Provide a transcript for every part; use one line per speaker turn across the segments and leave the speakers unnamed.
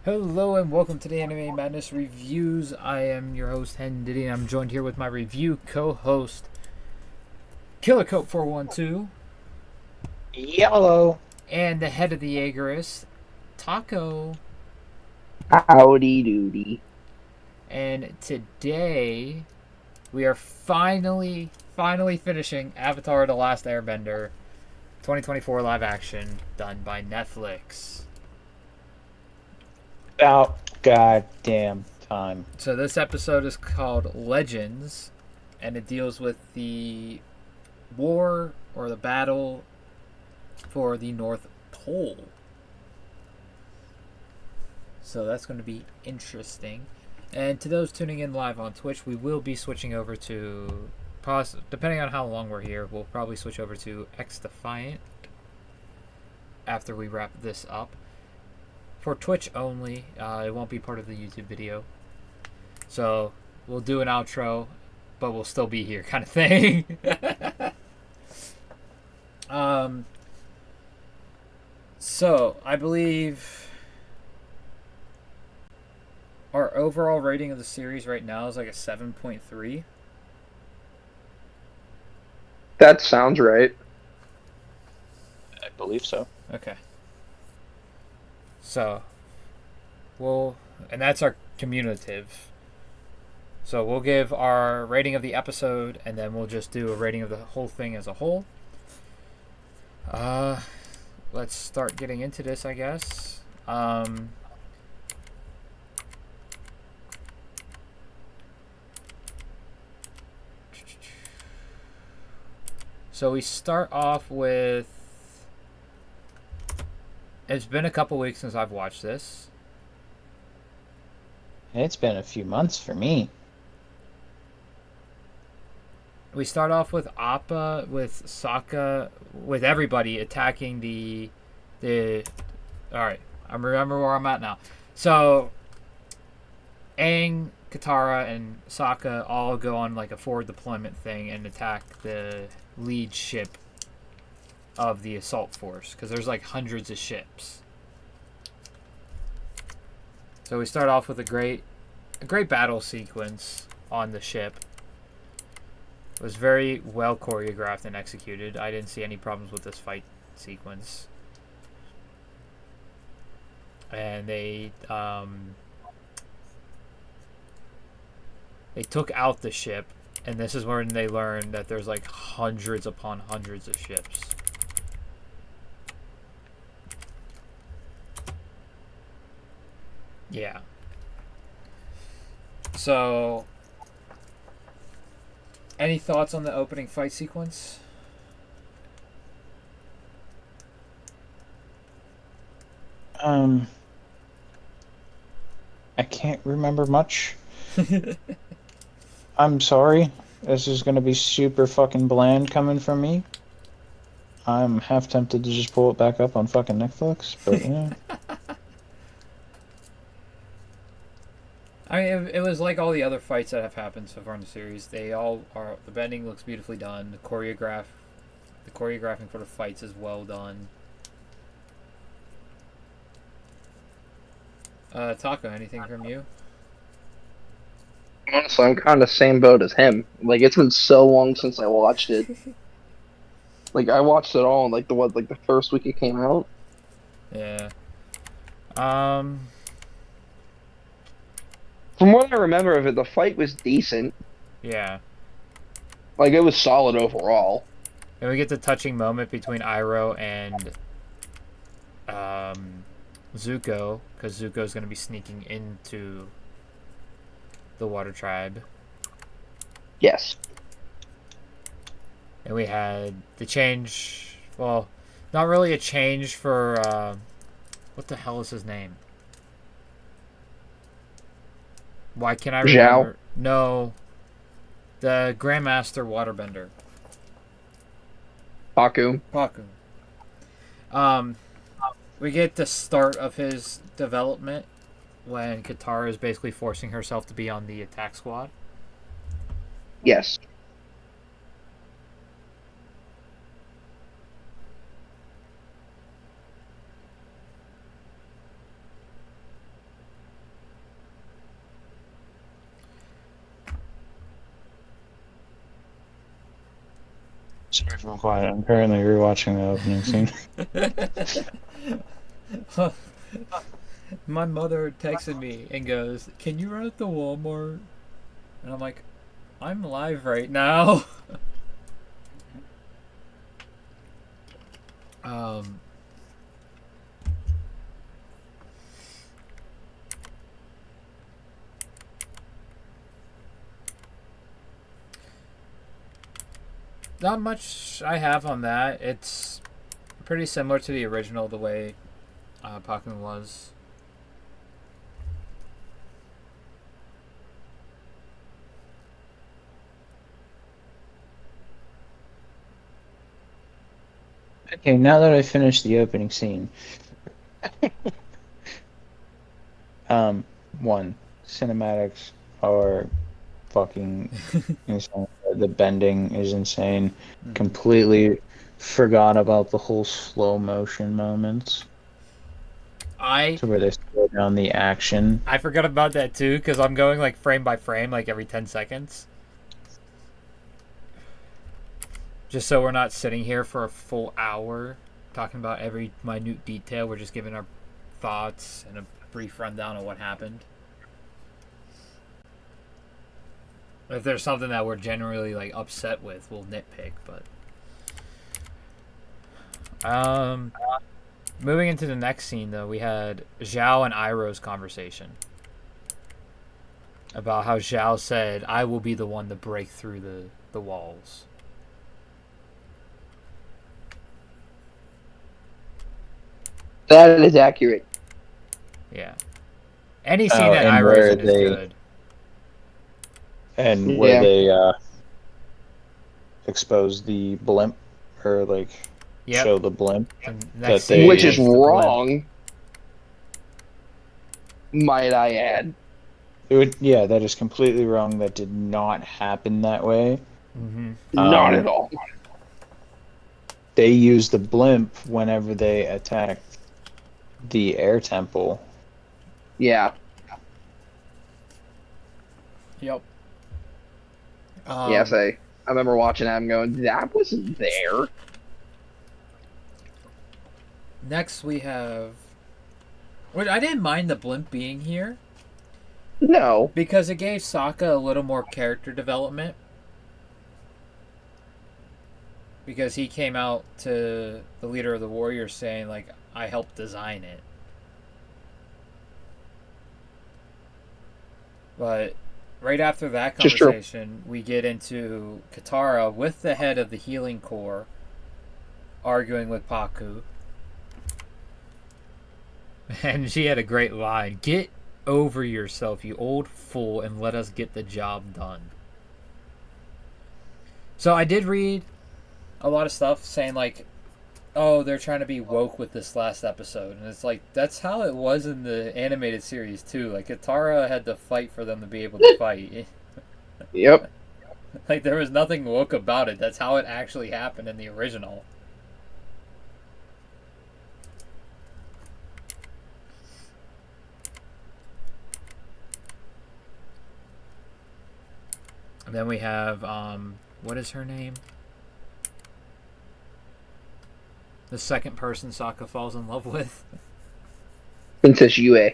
Hello and welcome to the Anime Madness Reviews. I am your host, HenDiddy, and I'm joined here with my review co-host, KillerCoat412,
Yellow.
and the head of the Jaegerist, Taco.
Howdy doody.
And today, we are finally finishing Avatar The Last Airbender 2024 live action done by Netflix.
About goddamn time.
So this episode is called Legends, and it deals with the war or the battle for the North Pole. So that's going to be interesting. And to those tuning in live on Twitch, we will be switching over to, depending on how long we're here, we'll probably switch over to X Defiant after we wrap this up. For Twitch only, it won't be part of the YouTube video. So we'll do an outro, but we'll still be here, kind of thing. So I believe our overall rating of the series right now is like a 7.3.
That sounds right.
I believe so.
Okay. So and that's our cumulative. So we'll give our rating of the episode, and then we'll just do a rating of the whole thing as a whole. Let's start getting into this, I guess. So we start off with... It's been a couple weeks since I've watched this.
It's been a few months for me.
We start off with Appa, with Sokka, with everybody attacking the. All right, I remember where I'm at now. So, Aang, Katara, and Sokka all go on like a forward deployment thing and attack the lead ship of the assault force, because there's like hundreds of ships. So we start off with a great battle sequence on the ship. It was very well choreographed and executed. I didn't see any problems with this fight sequence. And they took out the ship, and this is when they learned that there's like hundreds upon hundreds of ships. Yeah. So, any thoughts on the opening fight sequence?
I can't remember much. I'm sorry. This is gonna be super fucking bland coming from me. I'm half tempted to just pull it back up on fucking Netflix, but yeah.
I mean, it was like all the other fights that have happened so far in the series. They all are. The bending looks beautifully done. The choreographing for the fights is well done. Taco, anything from you?
Honestly, I'm kind of the same boat as him. Like, it's been so long since I watched it. Like, I watched it all in the first week it came out.
Yeah.
From what I remember of it, the fight was decent.
Yeah.
Like, it was solid overall.
And we get the touching moment between Iroh and Zuko, because Zuko's going to be sneaking into the Water Tribe.
Yes.
And we had the change. Well, not really a change for what the hell is his name? Why can't I
Zhao.
remember? No, the Grandmaster Waterbender.
Baku.
Paku. We get the start of his development when Katara is basically forcing herself to be on the attack squad.
Yes.
Sorry if I'm quiet. I'm currently rewatching the opening scene.
My mother texted me and goes, "Can you run up to Walmart?" And I'm like, "I'm live right now." um, Not much I have on that. It's pretty similar to the original, the way Pokemon was.
Okay, now that I finished the opening scene, one, cinematics are fucking insane. The bending is insane. Completely forgot about the whole slow motion moments
I
to where they slow down the action.
I forgot about that too because I'm going like frame by frame, like every 10 seconds. Just so we're not sitting here for a full hour talking about every minute detail. We're just giving our thoughts and a brief rundown of what happened. If there's something that we're generally like upset with, we'll nitpick. But moving into the next scene, though, we had Zhao and Iroh's conversation about how Zhao said, "I will be the one to break through the walls."
That is accurate.
Yeah. Any scene that
and
Iroh's
where
in is good.
And
Yeah.
where they expose the blimp, or like
Yep.
show the blimp.
And
That
next
they-
scene
Which is
the blimp.
wrong, might I add.
That is completely wrong. That did not happen that way.
Mm-hmm.
Not at all.
They used the blimp whenever they attacked the air temple.
Yeah.
Yep.
Yes, I remember watching that and going, that wasn't there.
Next we have... Wait, I didn't mind the blimp being here
No.
because it gave Sokka a little more character development. Because he came out to the leader of the warriors saying, like, I helped design it. But right after that
Just true.
conversation, we get into Katara with the head of the healing corps arguing with Paku. And she had a great line. "Get over yourself, you old fool, and let us get the job done." So I did read a lot of stuff saying, like, oh, they're trying to be woke with this last episode. And it's like, that's how it was in the animated series, too. Like, Katara had to fight for them to be able to fight.
Yep.
Like, there was nothing woke about it. That's how it actually happened in the original. And then we have, what is her name? The second person Sokka falls in love with.
Princess Yue.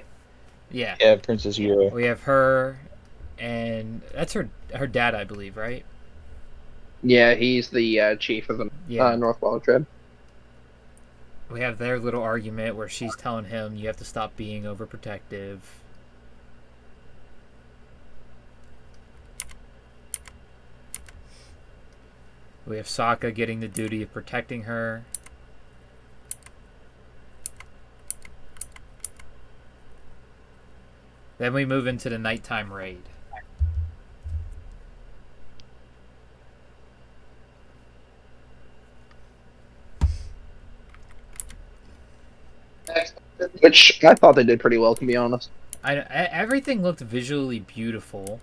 Yeah.
Yeah, Princess Yue.
We have her, and that's her dad, I believe, right?
Yeah, he's the chief of the North Wall tribe.
We have their little argument where she's telling him, you have to stop being overprotective. We have Sokka getting the duty of protecting her. Then we move into the nighttime raid.
Which I thought they did pretty well, to be honest.
Everything looked visually beautiful.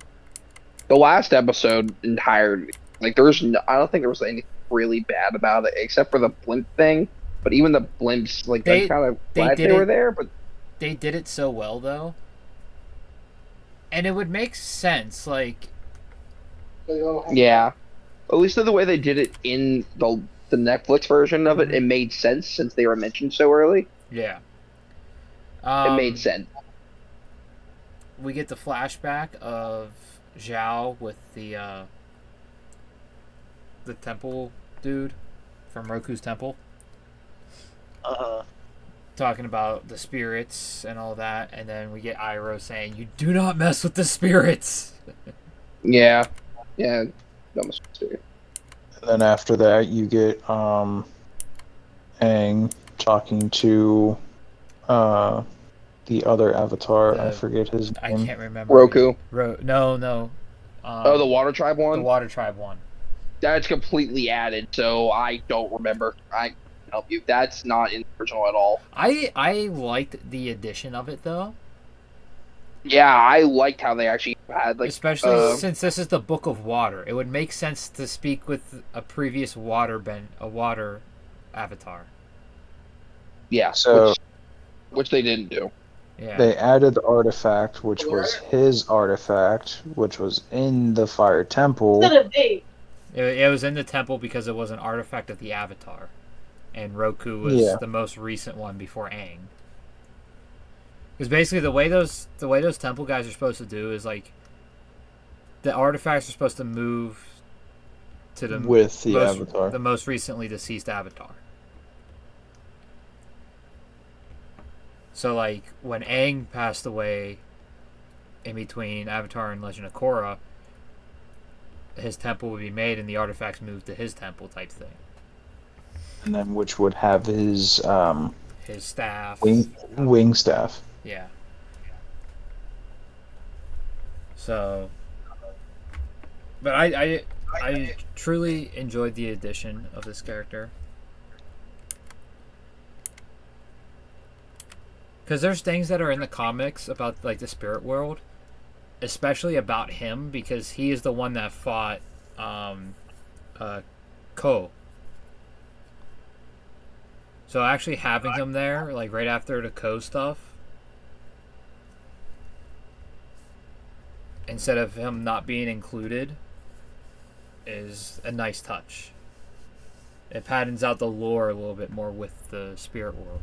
The last episode entirely, like, I don't think there was anything really bad about it, except for the blimp thing. But even the blimps, like, I'm kind of glad they were there, but...
They did it so well, though. And it would make sense, like...
Yeah. At least the way they did it in the Netflix version of it,
Mhm.
it made sense since they were mentioned so early.
Yeah.
It made sense.
We get the flashback of Zhao with the temple dude from Roku's temple. Talking about the spirits and all that, and then we get Iroh saying, "You do not mess with the spirits."
Yeah, yeah, that must be.
And then after that, you get Aang talking to the other Avatar. I forget his
I
name.
can't remember.
Roku.
No.
Oh, the Water Tribe one.
The Water Tribe one.
That's completely added, so I don't remember. I can help you. That's not in the original at all.
I liked the addition of it though.
Yeah, I liked how they actually had like,
especially since this is the Book of Water. It would make sense to speak with a previous water avatar.
Yeah,
So
which they didn't do.
Yeah.
They added the artifact, which was his artifact, which was in the Fire Temple.
It was in the temple because it was an artifact of the Avatar, and Roku was the most recent one before Aang. Because basically the way those temple guys are supposed to do is like the artifacts are supposed to move to the
Avatar,
the most recently deceased Avatar. So like when Aang passed away in between Avatar and Legend of Korra, his temple would be made and the artifacts moved to his temple type thing.
And then which would have his
staff.
Wing staff.
Yeah. So but I truly enjoyed the addition of this character. Because there's things that are in the comics about like the spirit world, especially about him, because he is the one that fought Ko. So actually having him there, like right after the Ko stuff, instead of him not being included, is a nice touch. It pattens out the lore a little bit more with the spirit world.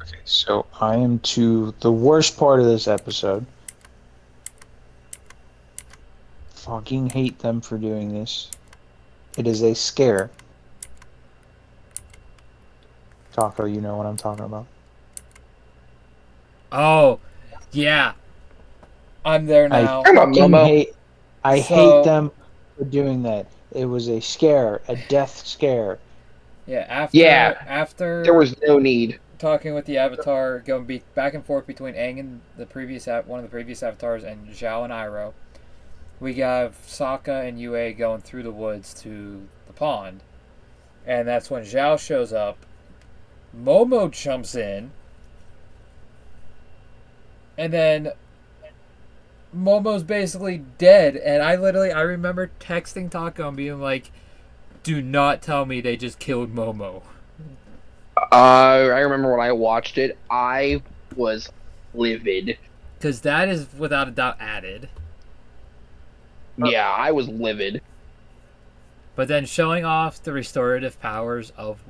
Okay, so I am to the worst part of this episode. Fucking hate them for doing this. It is a scare. Taco, you know what I'm talking about.
Oh, yeah. I'm there now.
I hate them for doing that. It was a scare, a death scare.
Yeah, after
there was no need.
Talking with the Avatar, going back and forth between Aang and one of the previous Avatars, and Zhao and Iroh, we got Sokka and Yue going through the woods to the pond, and that's when Zhao shows up. Momo jumps in, and then Momo's basically dead. And I remember texting Taco and being like, "Do not tell me they just killed Momo."
I remember when I watched it, I was livid.
Because that is without a doubt added.
Yeah, I was livid.
But then showing off the restorative powers of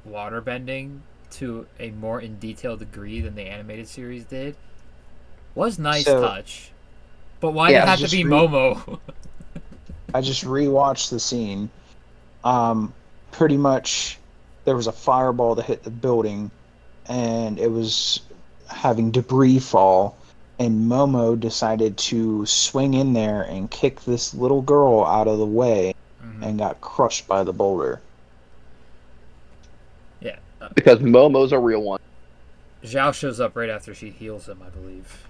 waterbending to a more in detail degree than the animated series did was nice touch. But why did it have to be Momo?
I just rewatched the scene. Pretty much there was a fireball that hit the building and it was having debris fall, and Momo decided to swing in there and kick this little girl out of the way and got crushed by the boulder.
Yeah.
Because Momo's a real one.
Zhao shows up right after she heals him, I believe.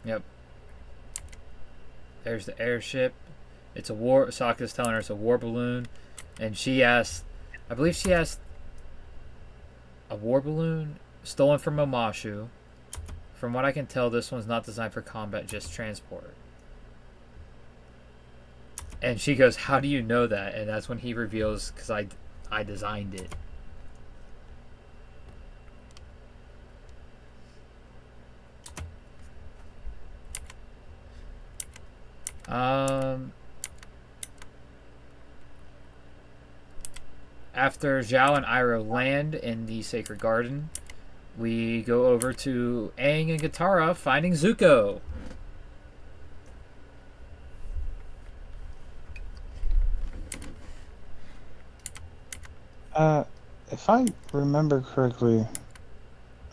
Yep. There's the airship. It's a war. Sokka's telling her it's a war balloon, and I believe she asked, a war balloon stolen from Momashu. From what I can tell, this one's not designed for combat, just transport. And she goes, "How do you know that?" And that's when he reveals, because I designed it. After Zhao and Iroh land in the Sacred Garden, we go over to Aang and Katara finding Zuko.
If I remember correctly,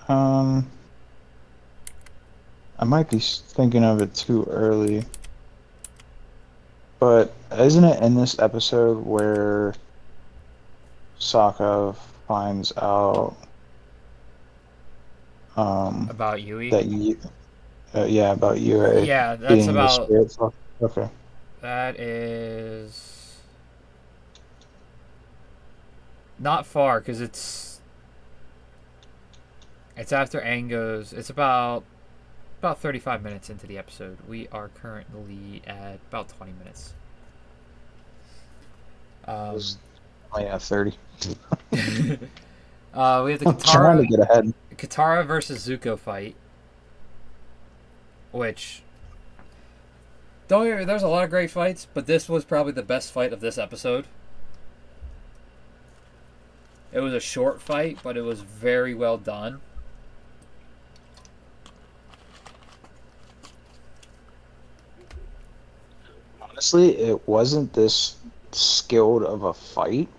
I might be thinking of it too early. But isn't it in this episode where Sokka finds out
About Yui?
that about Yui
Yeah, that's
being
about...
the spirit? Okay.
That is... not far, because it's after Aang goes... It's about 35 minutes into the episode. We are currently at about 20 minutes.
Yeah, 30.
We have the
I'm trying to get ahead.
Katara versus Zuko fight, which... Don't get me, there's a lot of great fights, but this was probably the best fight of this episode. It was a short fight, but it was very well done.
Honestly, it wasn't this skilled of a fight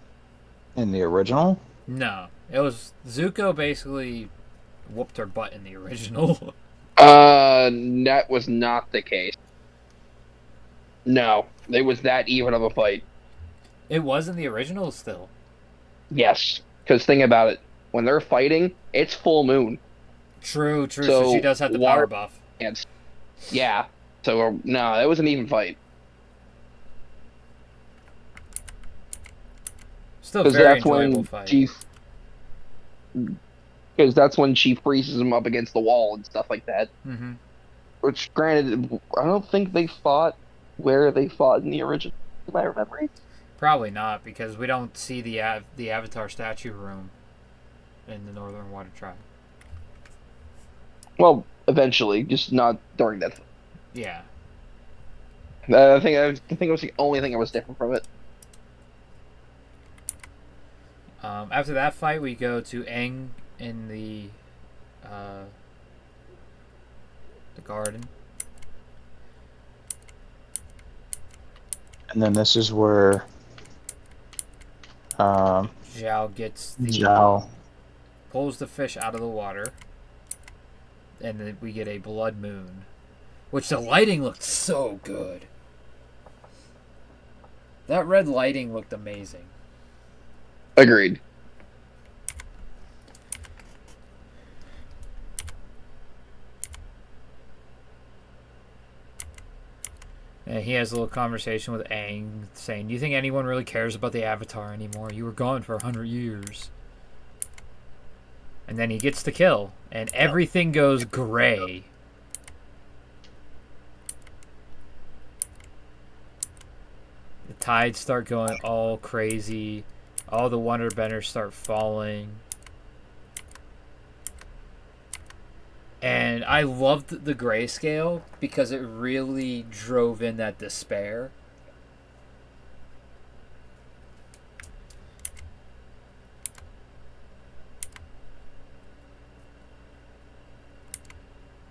in the original.
No, it was... Zuko basically whooped her butt in the original.
That was not the case. No, it was that even of a fight.
It was in the original still.
Yes, because think about it. When they're fighting, it's full moon.
True. So she does have the power buff.
Yeah. So, no, it was an even fight.
Still very enjoyable fight.
Because that's when she freezes him up against the wall and stuff like that.
Mm-hmm.
Which, granted, I don't think they fought where they fought in the original, if I remember.
Probably not, because we don't see the Avatar statue room in the Northern Water Tribe.
Well, eventually, just not during that.
Yeah.
I think it was the only thing that was different from it.
After that fight, we go to Aang in the garden.
And then this is where
Zhao gets pulls the fish out of the water, and then we get a blood moon, which the lighting looked so good. That red lighting looked amazing.
Agreed.
And he has a little conversation with Aang, saying, "Do you think anyone really cares about the Avatar anymore? You were gone for 100 years." And then he gets the kill, and everything goes gray. The tides start going all crazy. All the Wonder Benders start falling. And I loved the grayscale because it really drove in that despair.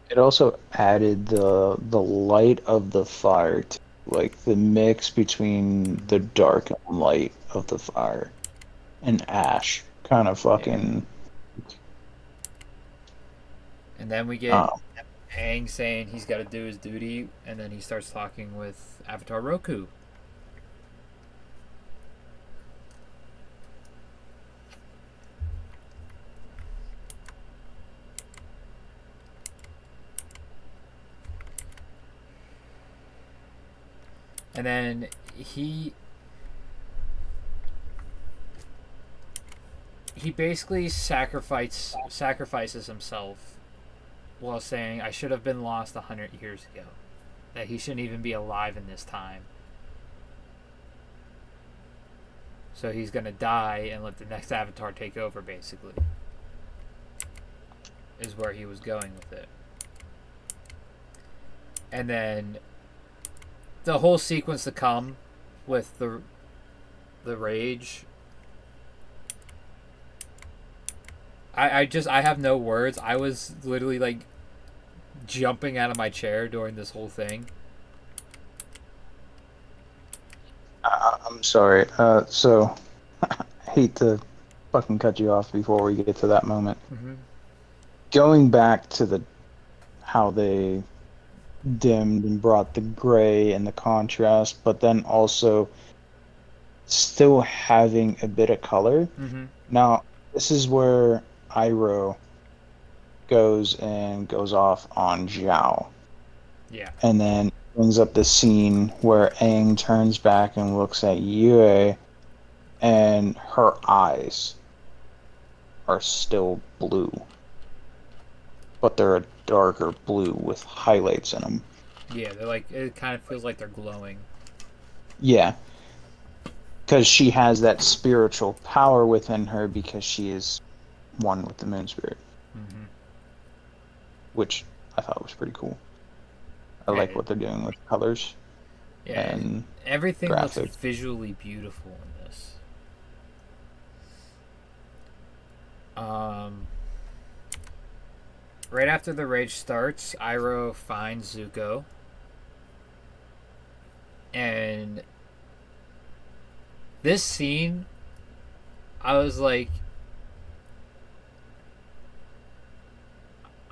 It also added the light of the fire, like the mix between the dark and light of the fire and ash, kind of fucking.
And then we get Aang saying he's got to do his duty, and then he starts talking with Avatar Roku. And then he basically sacrifices himself while saying, "I should have been lost 100 years ago. That he shouldn't even be alive in this time. So he's going to die and let the next Avatar take over," basically. Is where he was going with it. And then the whole sequence to come with the rage. I have no words. I was literally like jumping out of my chair during this whole thing.
I'm sorry. So I hate to fucking cut you off before we get to that moment.
Mm-hmm.
Going back to how they dimmed and brought the gray and the contrast, but then also still having a bit of color.
Mm-hmm.
Now, this is where Iroh goes off on Zhao.
Yeah.
And then brings up the scene where Aang turns back and looks at Yue, and her eyes are still blue. But they're a darker blue with highlights in them.
Yeah, they're like, it kind of feels like they're glowing.
Yeah. Because she has that spiritual power within her because she is one with the moon spirit.
Mm-hmm.
Which I thought was pretty cool. I
Yeah,
like what they're doing with colors and
everything looks
graphics.
visually beautiful in this. Right after the rage starts, Iroh finds Zuko. And this scene, I was like,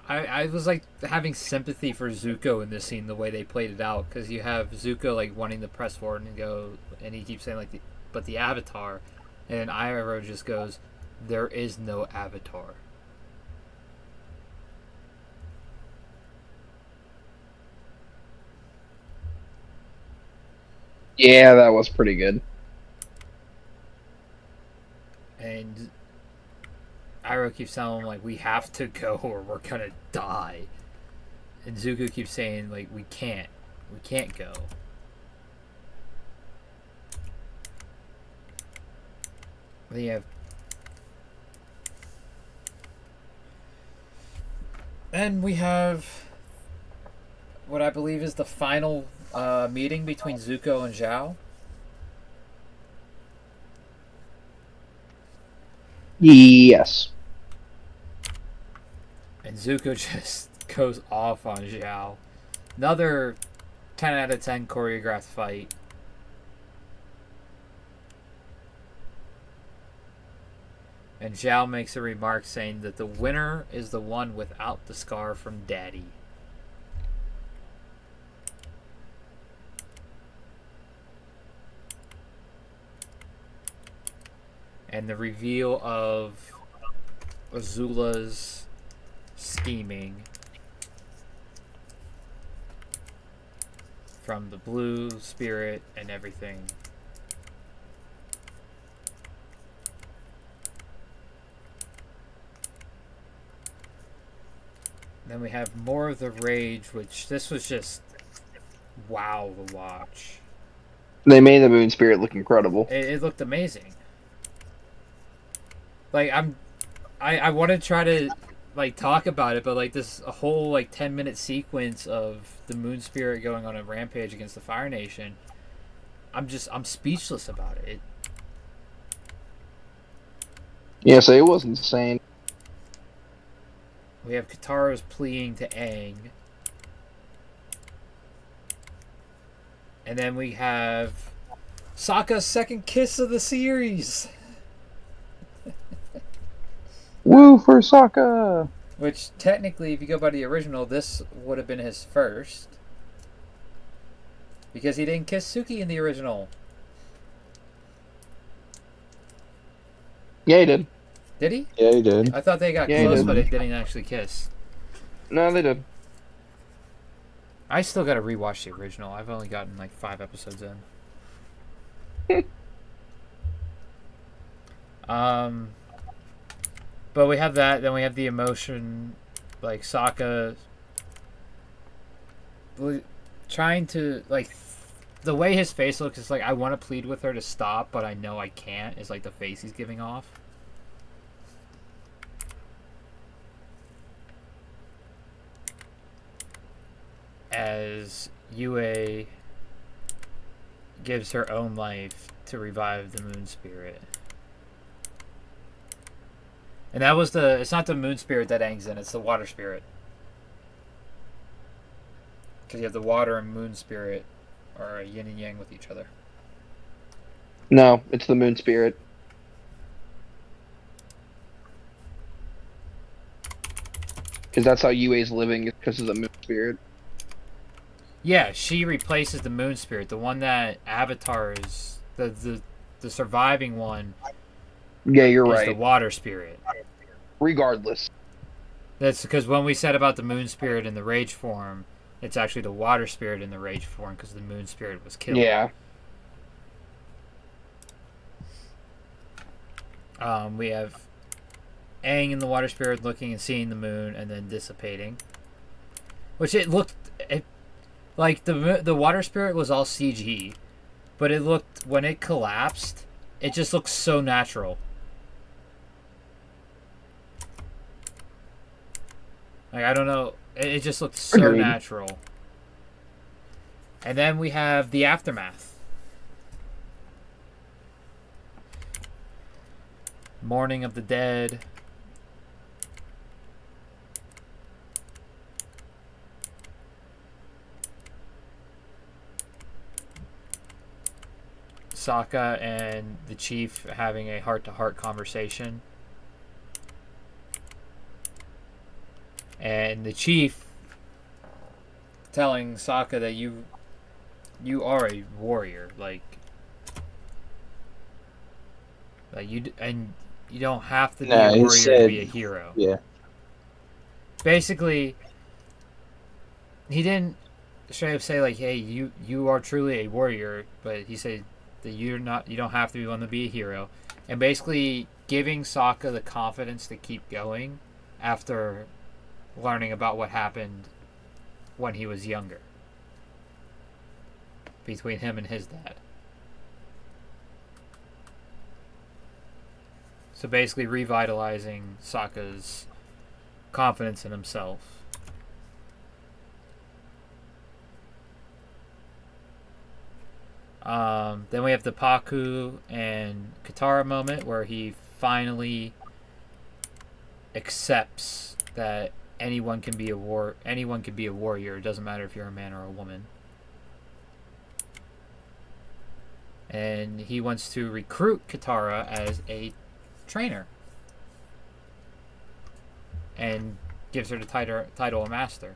I was like having sympathy for Zuko in this scene, the way they played it out, because you have Zuko like wanting to press forward and go, and he keeps saying like, but the Avatar, and then Iroh just goes, there is no Avatar.
Yeah, that was pretty good.
And Iroh keeps telling him like, we have to go or we're gonna die. And Zuko keeps saying like, we can't go. Then you have, and we have what I believe is the final meeting between Zuko and Zhao.
Yes.
And Zuko just goes off on Zhao. Another 10 out of 10 choreographed fight. And Zhao makes a remark saying that the winner is the one without the scar from Daddy. And the reveal of Azula's scheming from the blue spirit and everything. Then we have more of the rage, which this was just wow to watch.
They made the moon spirit look incredible.
It looked amazing. Like I want to try to like talk about it, but like this a whole like 10-minute sequence of the moon spirit going on a rampage against the Fire Nation. I'm speechless about it.
Yeah, so it was insane.
We have Katara's pleading to Aang. And then we have Sokka's second kiss of the series.
Woo for Sokka!
Which technically, if you go by the original, this would have been his first. Because he didn't kiss Suki in the original.
Yeah, he did.
Did he?
Yeah, he did.
I thought they got
Yeah, he
close,
did.
but it didn't actually kiss.
No, they did.
I still gotta rewatch the original. I've only gotten like 5 episodes in. But we have that. Then we have the emotion, like Sokka trying to like the way his face looks is like I want to plead with her to stop, but I know I can't. Is like the face he's giving off. As Yue gives her own life to revive the moon spirit. And that was it's not the moon spirit that Aang's in, it's the water spirit. Because you have the water and moon spirit are yin and yang with each other.
No, it's the moon spirit. Because that's how Yue's living, is because of the moon spirit.
Yeah, she replaces the moon spirit. The one that avatars, the surviving one.
Yeah, you're
is
right.
The water spirit.
Regardless.
That's because when we said about the moon spirit in the rage form, it's actually the water spirit in the rage form because the moon spirit was killed.
Yeah.
We have Aang in the water spirit looking and seeing the moon and then dissipating. Which like the water spirit was all CG, but it looked, when it collapsed, it just looked so natural. Like, I don't know, it just looked so
Agreed.
natural. And then we have the aftermath. Mourning of the dead. Sokka and the chief having a heart-to-heart conversation. And the chief telling Sokka that you are a warrior, like you don't have to be a warrior to be a hero.
Yeah.
Basically, he didn't straight up say like, "Hey, you are truly a warrior," but he said that you don't have to be one to be a hero, and basically giving Sokka the confidence to keep going after learning about what happened when he was younger between him and his dad. So basically revitalizing Sokka's confidence in himself. Then we have the Paku and Katara moment where he finally accepts that anyone can be a warrior. It doesn't matter if you're a man or a woman. And he wants to recruit Katara as a trainer. And gives her the title of master.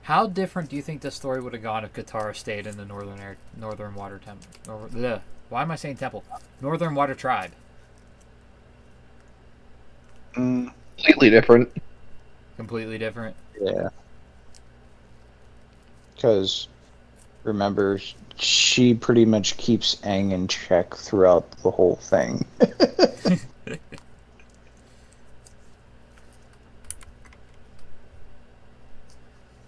How different do you think the story would have gone if Katara stayed in the Northern Water Temple? Why am I saying temple? Northern Water Tribe.
Completely different.
Completely different.
Yeah. Because, remember, she pretty much keeps Aang in check throughout the whole thing.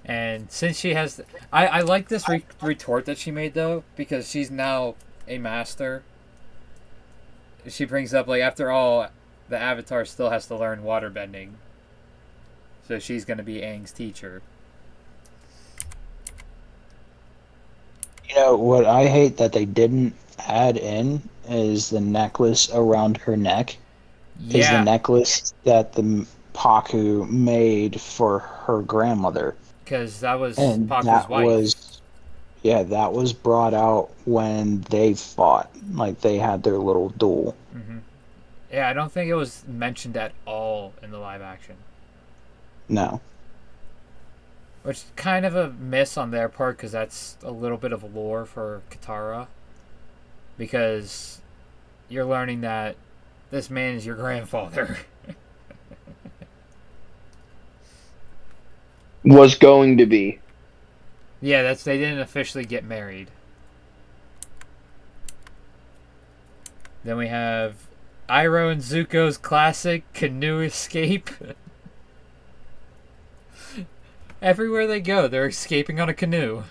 And since she has... I like this retort that she made, though, because she's now a master. She brings up, like, after all, the Avatar still has to learn waterbending. So she's going to be Aang's teacher.
You know, what I hate that they didn't add in is the necklace around her neck.
Yeah.
Is the necklace that the Paku made for her grandmother.
Because that was
And
Paku's wife.
That was brought out when they fought. Like, they had their little duel.
Mm-hmm. Yeah, I don't think it was mentioned at all in the live action.
No.
Which is kind of a miss on their part, because that's a little bit of lore for Katara. Because you're learning that this man is your grandfather.
Was going to be.
Yeah, they didn't officially get married. Then we have Iroh and Zuko's classic canoe escape. Everywhere they go, they're escaping on a canoe.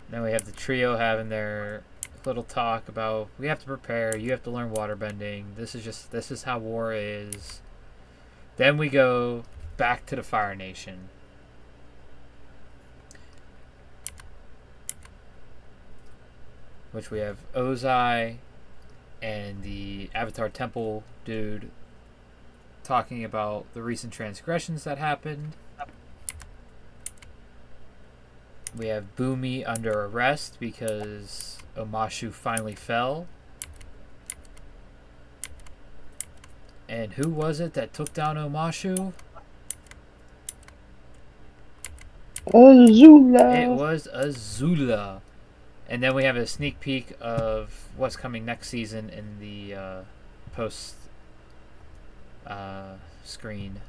Then we have the trio having their little talk about we have to prepare. You have to learn waterbending. This is how war is. Then we go back to the Fire Nation. Which we have Ozai and the Avatar Temple dude talking about the recent transgressions that happened. We have Boomy under arrest because Omashu finally fell. And who was it that took down Omashu?
Azula.
It was Azula. And then we have a sneak peek of what's coming next season in the post screen.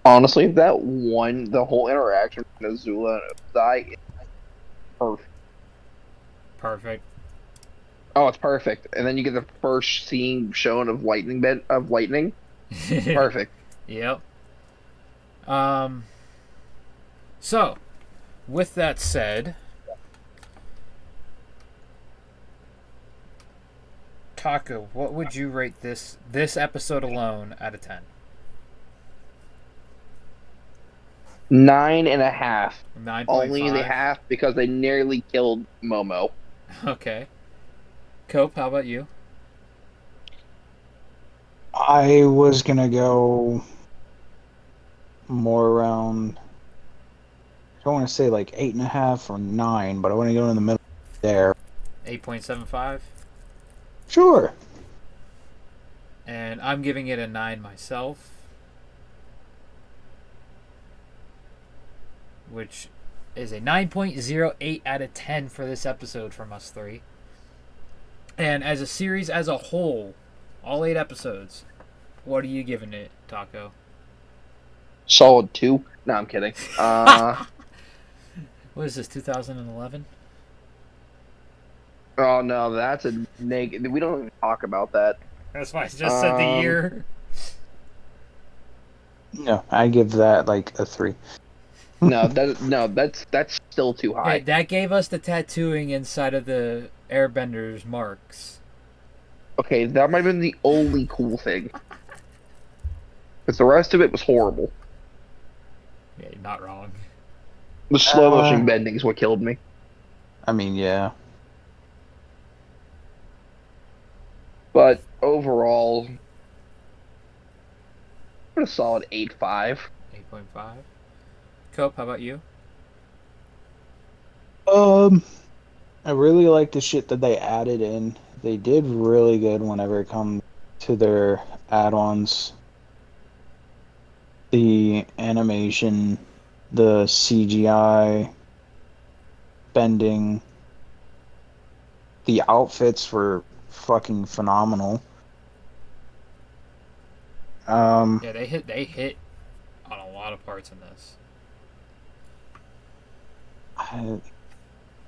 Honestly, the whole interaction between Azula and Ozai is perfect.
Perfect.
Oh, it's perfect. And then you get the first scene shown of lightning. Perfect.
Yep. So, with that said, Taco, what would you rate this episode alone out of 10?
9.5.
9.5.
Only the half because they nearly killed Momo.
Okay. Cope, how about you?
I was gonna go more around. I don't want to say like 8.5 or 9, but I want to go in the middle there.
8.75.
Sure.
And I'm giving it a 9 myself. Which is a 9.08 out of 10 for this episode from us three. And as a series as a whole, all 8 episodes, what are you giving it, Taco?
Solid 2. No, I'm kidding.
What is this, 2011?
Oh no, that's a negative. We don't even talk about that.
That's why I just said the year.
No, I give that like a 3.
That's still too high.
Hey, that gave us the tattooing inside of the Airbenders marks.
Okay, that might have been the only cool thing. Because the rest of it was horrible.
Yeah, you're not wrong.
The slow motion bending is what killed me.
I mean, yeah.
But overall, a solid 8.5.
8.5. Cope, how about you?
I really like the shit that they added in. They did really good whenever it comes to their add-ons. The animation, the CGI, bending, the outfits were fucking phenomenal.
Yeah, they hit on a lot of parts in this.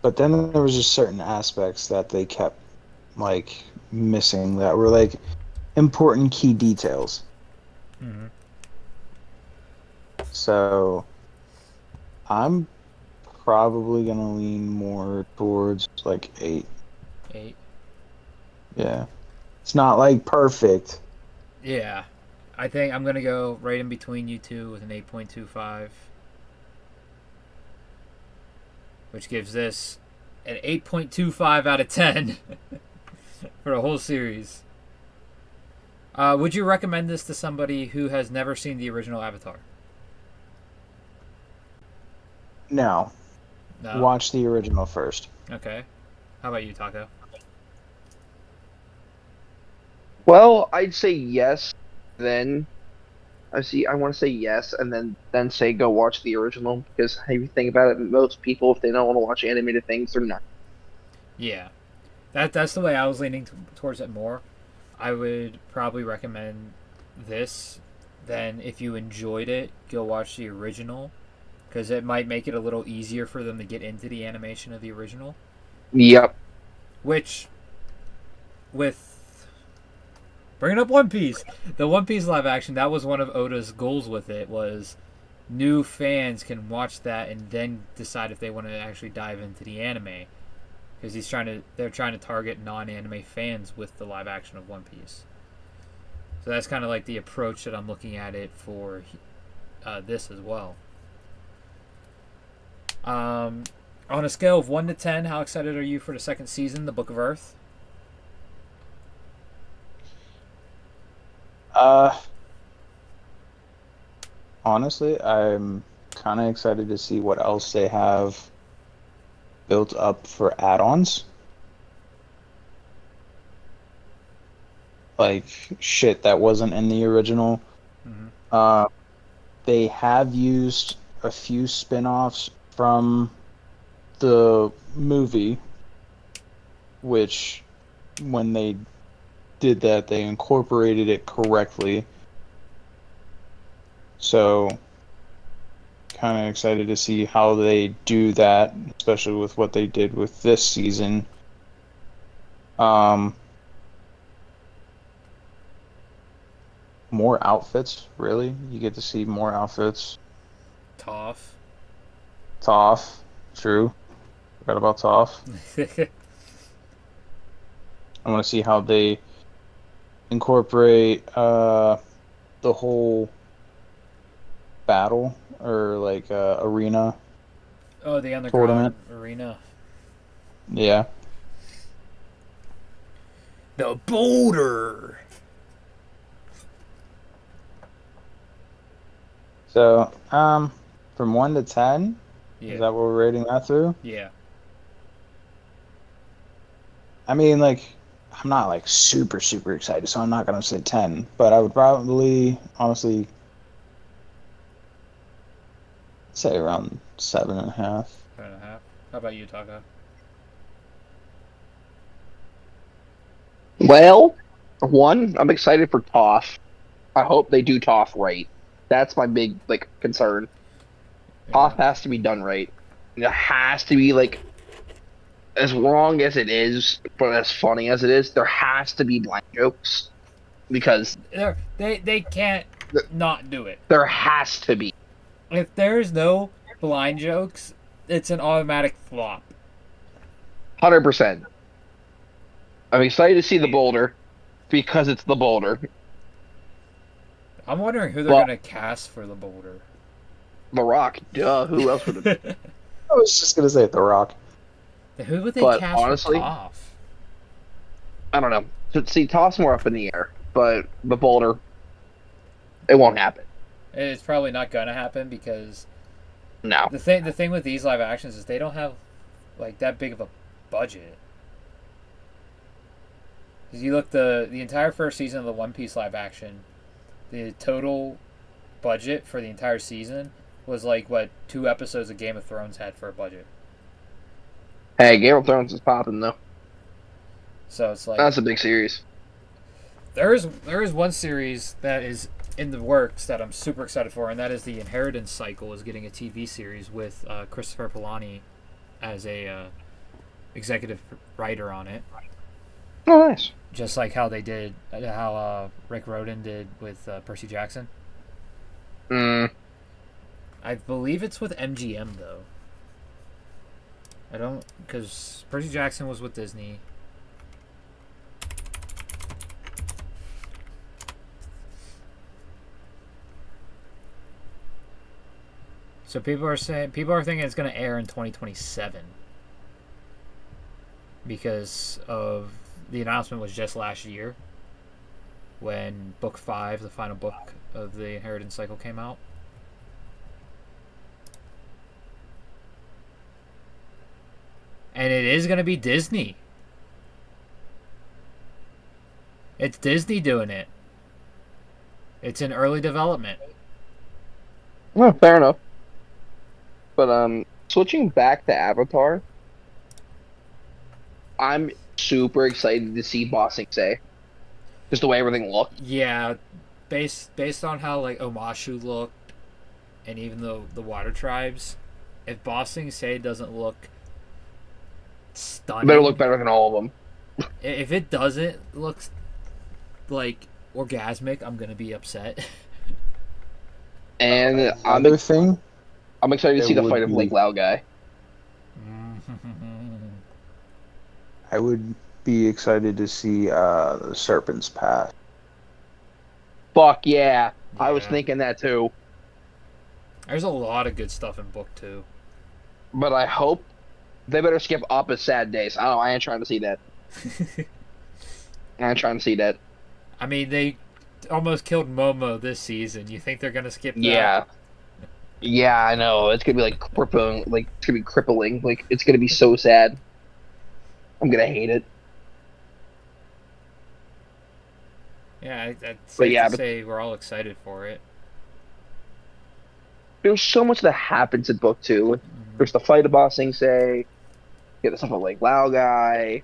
But then there was just certain aspects that they kept like missing that were like important key details.
Mm-hmm.
So I'm probably gonna lean more towards like 8.
8.
Yeah, it's not like perfect.
Yeah, I think I'm gonna go right in between you two with an 8.25, which gives this an 8.25 out of 10 for the whole series. Would you recommend this to somebody who has never seen the original Avatar?
No. Watch the original first.
Okay. How about you, Taco?
Well, I'd say yes. Then I want to say yes, and then say go watch the original because if you think about it, most people if they don't want to watch animated things, they're not.
Yeah, that's the way I was leaning towards it more. I would probably recommend this. Then, if you enjoyed it, go watch the original because it might make it a little easier for them to get into the animation of the original.
Yep.
Which, with bringing up One Piece, the One Piece live action, that was one of Oda's goals with it was new fans can watch that and then decide if they want to actually dive into the anime, because they're trying to target non-anime fans with the live action of One Piece. So that's kind of like the approach that I'm looking at it for this as well. On a scale of 1 to 10, how excited are you for the second season, The Book of Earth?
Honestly, I'm kind of excited to see what else they have built up for add-ons. Like shit that wasn't in the original.
Mm-hmm.
They have used a few spin-offs from the movie, which when they did that, they incorporated it correctly. So, kind of excited to see how they do that, especially with what they did with this season. More outfits, really. You get to see more outfits.
Toph.
Toph, true. Forgot about Toph. I want to see how they incorporate the whole battle or like arena
Oh, the underground
tournament.
arena.
Yeah.
The boulder.
So, from 1 to 10,
Yeah.
is that what we're rating that through?
Yeah.
I mean, like, I'm not like super excited, so I'm not gonna say 10, but I would probably honestly say around 7.5.
7.5. How about you, Taka?
Well, one, I'm excited for Toph. I hope they do Toph right. That's my big concern.
Yeah.
Toph has to be done right. It has to be as long as it is, but as funny as it is. There has to be blind jokes because
They can't
th-
not do it.
there has to be.
If there's no blind jokes, it's an automatic flop.
100%. I'm excited to see the boulder because it's the boulder.
I'm wondering who they're
But
gonna cast for the boulder.
The Rock, duh. Who else would it be?
I was just gonna say The Rock.
Who would they
But
cast for
honestly,
Toph?
I don't know. So, see, Toph's more up in the air, but the boulder, it won't happen.
It's probably not gonna happen because
No.
the thing with these live actions is they don't have like that big of a budget. Because you look the entire first season of the One Piece live action, the total budget for the entire season was like what 2 episodes of Game of Thrones had for a budget.
Hey, Game of Thrones is popping though.
So it's like
That's a big series.
there is one series that is in the works that I'm super excited for, and that is the Inheritance Cycle is getting a TV series with Christopher Polani as a executive writer on it.
Oh, nice.
Just like how they did, how Rick Rhoden did with Percy Jackson.
Mm.
I believe it's with MGM though. I don't, because Percy Jackson was with Disney. So people are thinking it's going to air in 2027 because of the announcement was just last year when Book 5, the final book of the Inheritance Cycle, came out. And it is going to be Disney. It's Disney doing it. It's in early development.
Well, fair enough. But switching back to Avatar, I'm super excited to see Bossing Say. Just the way everything looked.
Yeah, based on how like Omashu looked, and even the Water Tribes, if Bossing Say doesn't look stunning,
Better look better than all of them.
if it doesn't look like orgasmic, I'm gonna be upset.
And
Another thing,
I'm excited to
it
see the
would
fight of Lake
be
Lao guy.
I would be excited to see the Serpent's Path.
Fuck yeah. I was
Yeah.
thinking that too.
There's a lot of good stuff in book 2.
But I hope they better skip Appa's sad days. I don't know, I ain't trying to see that. I ain't trying to see that.
I mean, they almost killed Momo this season. You think they're gonna skip that?
Yeah. Yeah, I know. It's gonna be like crippling, like it's gonna be crippling. Like it's gonna be so sad. I'm gonna hate it.
Yeah, it's
But
safe to
yeah, but
say we're all excited for it.
there's so much that happens in book two.
Mhm.
There's the fight of Boss Sing Se, get the stuff with Lake Lao guy.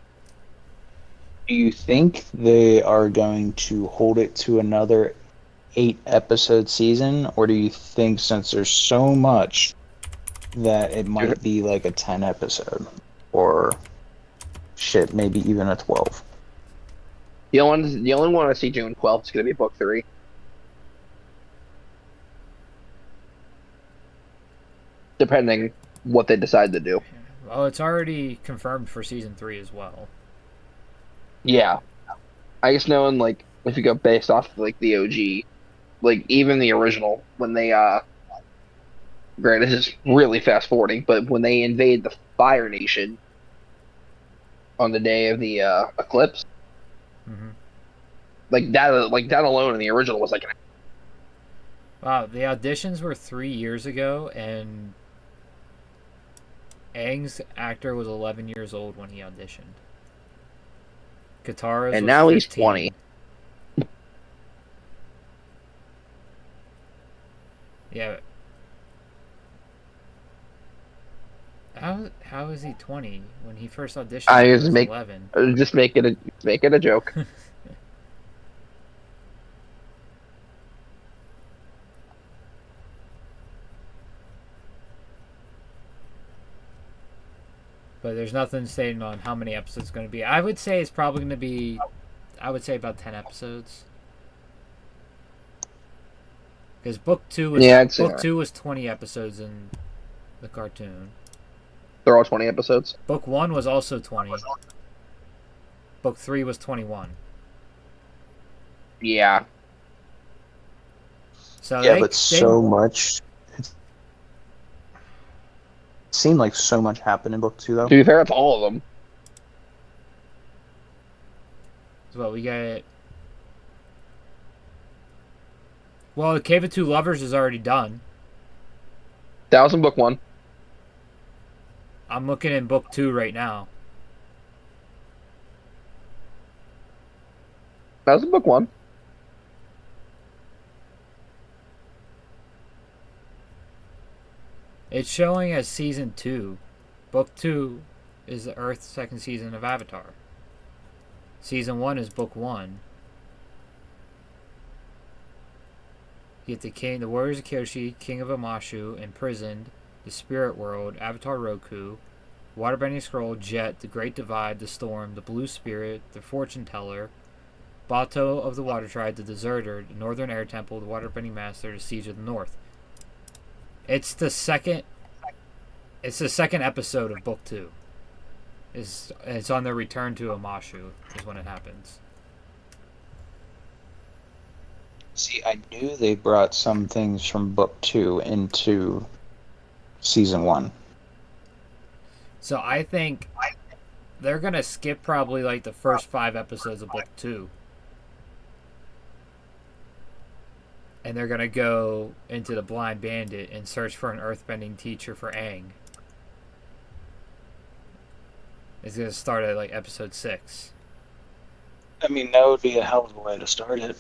Do you think they are going to hold it to another 8 episode season, or do you think since there's so much that it might be like a 10 episode, or shit, maybe even a 12?
The only one I see June 12th is gonna be book three, depending what they decide to do.
Well, it's already confirmed for season 3 as well.
Yeah, I guess knowing like if you go based off of, like the OG, like even the original when they granted this is really fast forwarding, but when they invade the Fire Nation on the day of the eclipse,
Hmm.
like that alone in the original was like an
Wow, the auditions were 3 years ago, and Aang's actor was 11 years old when he auditioned. Katara's
and
was
now he's
15.
20.
Yeah. How is he 20? When he first auditioned,
I
he
just
was
make
11.
just make it a joke.
But there's nothing stating on how many episodes it's going to be. I would say it's probably going to be, I would say about 10 episodes. Because
Yeah, it's
book 2 was 20 episodes in the cartoon.
they're all 20 episodes.
Book 1 was also 20. Book 3 was 21.
Yeah,
So
Yeah, but so much. It seemed like so much happened in book 2,
to
though.
be fair, it's all of them.
So we get. Well, the Cave of Two Lovers is already done.
That was in book one.
I'm looking in book 2 right now.
That was in book one.
It's showing as season 2. Book 2 is the Earth's second season of Avatar. Season 1 is book 1. You get the Warriors of Kyoshi, King of Amashu, Imprisoned, the Spirit World, Avatar Roku, Waterbending Scroll, Jet, the Great Divide, the Storm, the Blue Spirit, the Fortune Teller, Bato of the Water Tribe, the Deserter, the Northern Air Temple, the Waterbending Master, the Siege of the North. It's the second episode of book 2. It's on their return to Amashu is when it happens.
See, I knew they brought some things from book 2 into season 1.
So I think they're gonna skip probably like the first 5 episodes of book 2. And they're gonna go into the Blind Bandit and search for an earthbending teacher for Aang. It's gonna start at like episode 6.
I mean, that would be a hell of a way to start it.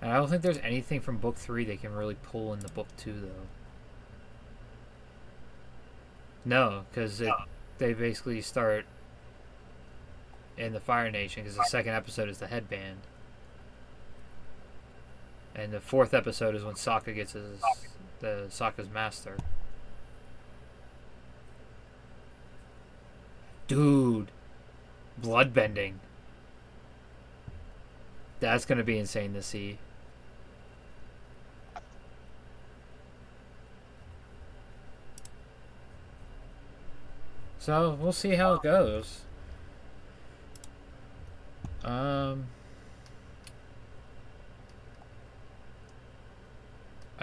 And I don't think there's anything from book 3 they can really pull into book 2 though. No, because they basically start in the Fire Nation because the second episode is the headband. And the 4th episode is when Sokka gets Sokka's master. Dude, bloodbending. That's gonna be insane to see. So we'll see how it goes. I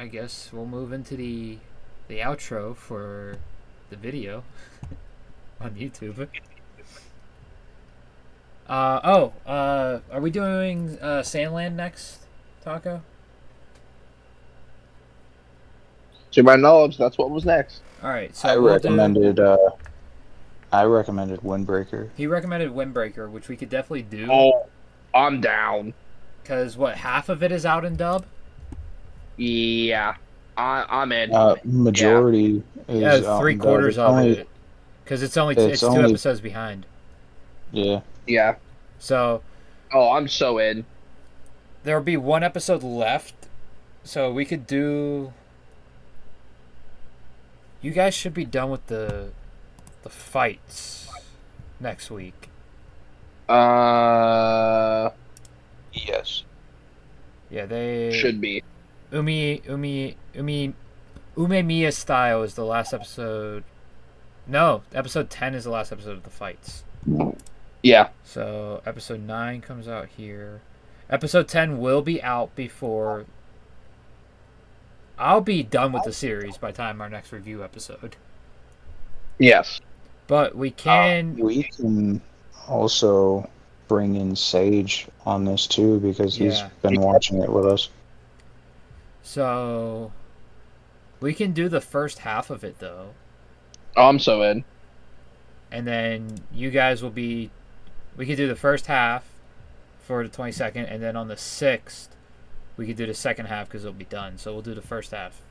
guess we'll move into the outro for the video on YouTube. Are we doing Sandland next, Taco?
To my knowledge, that's what was next.
All right, so
I recommended Windbreaker.
He recommended Windbreaker, which we could definitely do.
Oh, I'm down.
Because what, half of it is out in dub?
Yeah, I'm in.
Majority is
Yeah,
out in dub.
3/4
It's
of
only-
it. Because it's two episodes behind.
Yeah.
Yeah.
So
Oh, I'm so in.
there'll be one episode left. So we could do. You guys should be done with the fights next week.
Yes.
Yeah, they
Should be.
Umemiya Style is the last episode. No, episode 10 is the last episode of the fights.
Yeah.
So episode 9 comes out here. Episode 10 will be out before. I'll be done with the series by the time our next review episode.
Yes.
But we can.
We can also bring in Sage on this too because he's been watching it with us.
So we can do the first half of it though.
Oh, I'm so in.
And then you guys will be. We could do the first half for the 22nd, and then on the 6th, we could do the second half because it'll be done. So we'll do the first half.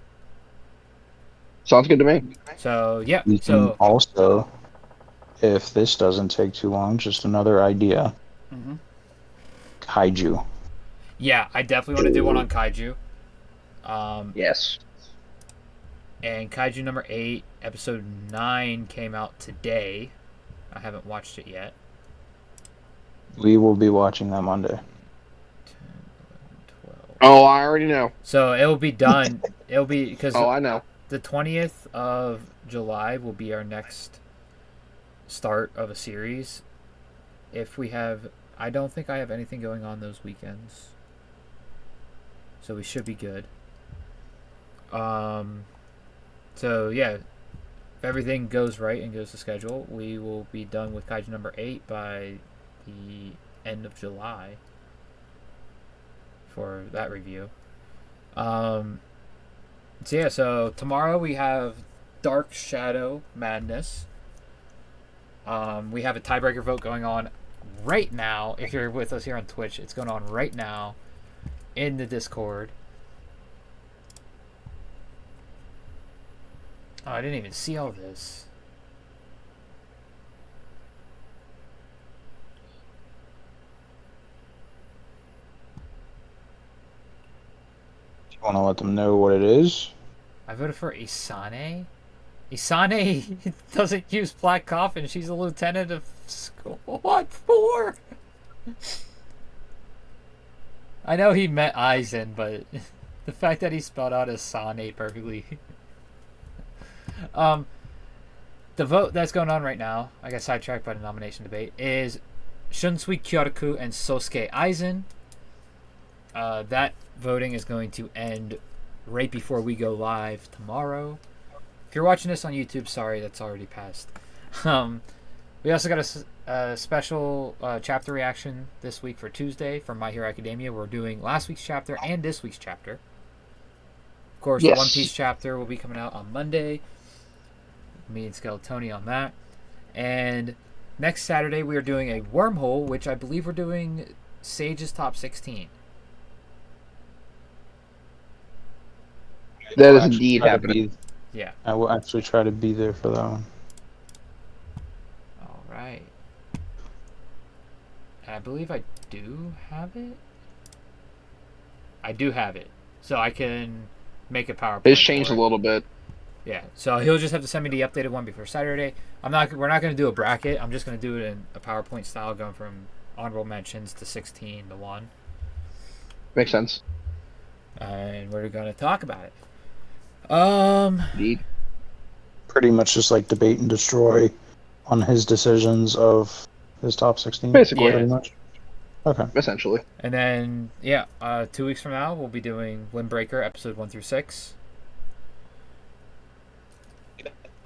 Sounds good to me.
So yeah.
We can also, if this doesn't take too long, just another idea.
Mm-hmm.
Kaiju.
Yeah, I definitely want to do one on Kaiju.
Yes.
And Kaiju number 8, episode 9 came out today. I haven't watched it yet.
We will be watching that Monday.
10, 11, 12.
Oh, I already know.
So it'll be done. It'll be because
I know.
the 20th of July will be our next start of a series. If we have, I don't think I have anything going on those weekends, so we should be good. So yeah, if everything goes right and goes to schedule, we will be done with Kaiju number 8 by the end of July for that review. So yeah, so tomorrow we have Dark Shadow Madness. We have a tiebreaker vote going on right now. If you're with us here on Twitch, it's going on right now in the Discord. Oh, I didn't even see all this.
You want to let them know what it is?
I voted for Isane. Isane doesn't use Black Coffin. She's a lieutenant of school. What for? I know he meant Aizen, but the fact that he spelled out Isane perfectly. The vote that's going on right now, I got sidetracked by the nomination debate, is Shunsui Kyoraku and Sosuke Aizen. That voting is going to end right before we go live tomorrow. If you're watching this on YouTube, sorry, that's already passed. We also got a special chapter reaction this week for Tuesday from My Hero Academia. We're doing last week's chapter and this week's chapter. Of course, the One Piece chapter will be coming out on Monday. Me and Skeletony on that. And next Saturday, we are doing a wormhole, which I believe we're doing Sage's Top 16.
That is indeed happening.
Yeah.
I will actually try to be there for that one.
All right. And I believe I do have it. I do have it. So I can make a PowerPoint.
It's changed a little bit.
Yeah, so he'll just have to send me the updated one before Saturday. We're not going to do a bracket. I'm just going to do it in a PowerPoint style, going from honorable mentions to 16 to 1.
Makes sense.
And we're going to talk about it.
Indeed.
Pretty much just like debate and destroy on his decisions of his top 16.
Basically.
Pretty much. Okay.
Essentially.
And then 2 weeks from now we'll be doing Windbreaker episode 1 through 6.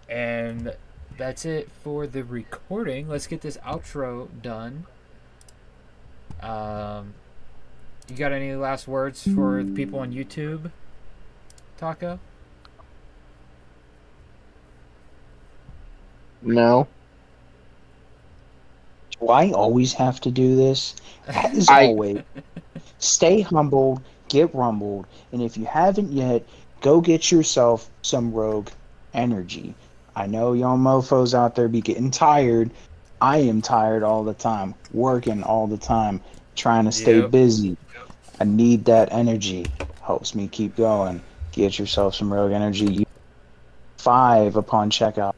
And that's it for the recording. Let's get this outro done. You got any last words for the people on YouTube, Taco?
No.
Do I always have to do this? As
I-
always, stay humbled, get rumbled, and if you haven't yet, go get yourself some rogue energy. I know y'all mofos out there be getting tired. I am tired all the time, working all the time, trying to stay busy. I need that energy. Helps me keep going. Get yourself some rogue energy. 5 upon checkout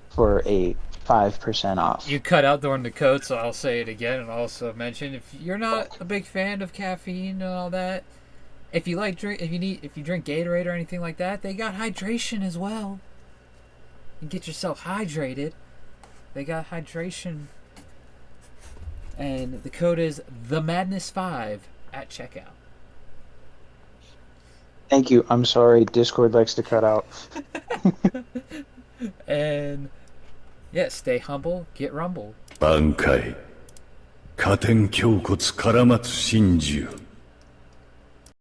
for a 5% off.
You cut out during the code, so I'll say it again and also mention if you're not a big fan of caffeine and all that, if you drink Gatorade or anything like that, they got hydration as well. You get yourself hydrated. They got hydration. And the code is TheMadness5 at checkout.
Thank you. I'm sorry. Discord likes to cut out.
And stay humble, get rumbled.
挽回加点胸骨から松真珠